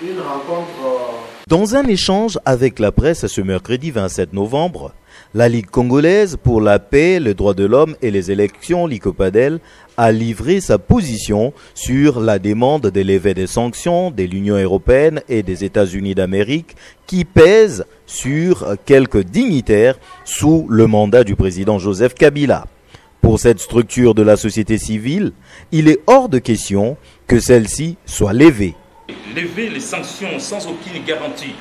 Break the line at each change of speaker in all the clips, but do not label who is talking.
Une rencontre.
Dans un échange avec la presse ce mercredi 27 novembre, la Ligue congolaise pour la paix, les droits de l'homme et les élections, l'ICOPADEL, a livré sa position sur la demande de levée des sanctions de l'Union européenne et des États-Unis d'Amérique qui pèsent sur quelques dignitaires sous le mandat du président Joseph Kabila. Pour cette structure de la société civile, il est hors de question que celle-ci soit levée.
Lever les sanctions sans aucune garantie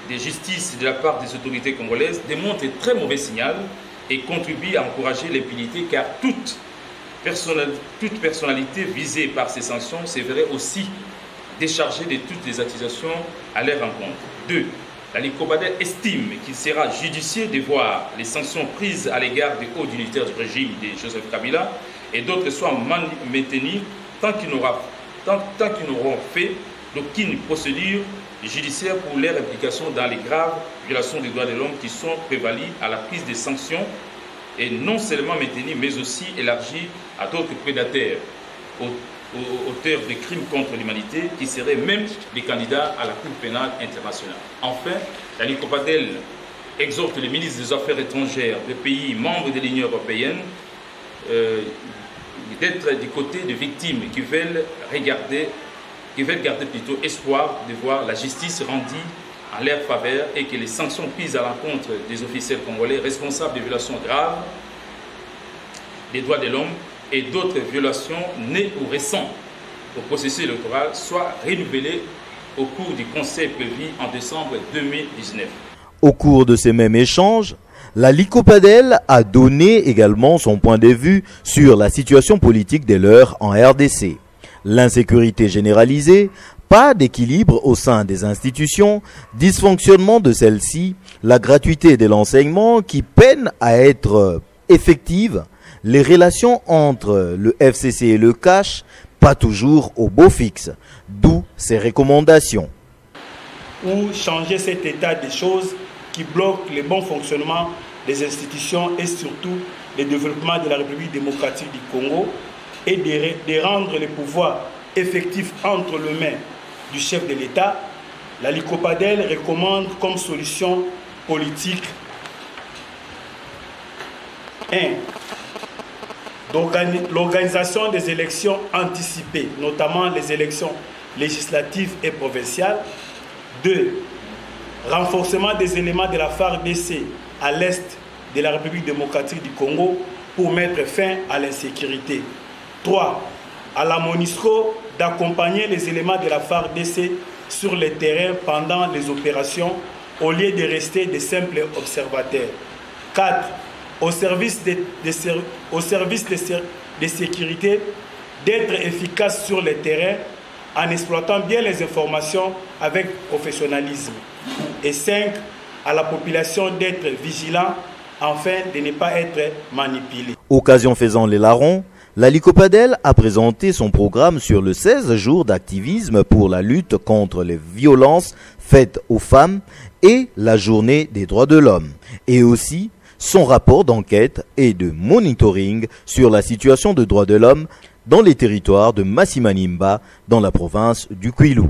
de justice de la part des autorités congolaises démontre un très mauvais signal et contribue à encourager l'impunité car toute personnalité visée par ces sanctions se verrait aussi déchargée de toutes les accusations à leur encontre. 2. La LICOPADEL estime qu'il sera judicieux de voir les sanctions prises à l'égard des hauts dignitaires du régime de Joseph Kabila et d'autres soient maintenues tant qu'ils n'auront fait d'aucune procédure judiciaire pour leur implication dans les graves violations des droits de l'homme qui sont prévalues à la prise des sanctions et non seulement maintenues mais aussi élargies à d'autres prédateurs, auteurs de crimes contre l'humanité qui seraient même des candidats à la Cour pénale internationale. Enfin, la LICOPADEL exhorte les ministres des Affaires étrangères des pays membres de l'Union européenne d'être du côté des victimes qui veulent garder plutôt espoir de voir la justice rendue en leur faveur et que les sanctions prises à l'encontre des officiels congolais responsables de violations graves des droits de l'homme et d'autres violations nées ou récentes au processus électoral soient renouvelées au cours du conseil prévu en décembre 2019.
Au cours de ces mêmes échanges, la LICOPADEL a donné également son point de vue sur la situation politique des leurs en RDC. L'insécurité généralisée, pas d'équilibre au sein des institutions, dysfonctionnement de celles-ci, la gratuité de l'enseignement qui peine à être effective, les relations entre le FCC et le CACH, pas toujours au beau fixe, d'où ces recommandations.
Ou changer cet état des choses qui bloque le bon fonctionnement des institutions et surtout le développement de la République démocratique du Congo et de rendre les pouvoirs effectifs entre les mains du chef de l'État, la LICOPADEL recommande comme solution politique 1. L'organisation des élections anticipées, notamment les élections législatives et provinciales. 2. Renforcement des éléments de la FARDC à l'est de la République démocratique du Congo pour mettre fin à l'insécurité. 3. À la MONUSCO d'accompagner les éléments de la FARDC sur le terrain pendant les opérations au lieu de rester des simples observateurs. 4. Au service de sécurité d'être efficace sur le terrain en exploitant bien les informations avec professionnalisme. Et 5. À la population d'être vigilant afin de ne pas être manipulé.
Occasion faisant les larrons, la LICOPADEL a présenté son programme sur le 16 jours d'activisme pour la lutte contre les violences faites aux femmes et la journée des droits de l'homme, et aussi son rapport d'enquête et de monitoring sur la situation des droits de l'homme dans les territoires de Masimanimba dans la province du Kwilu.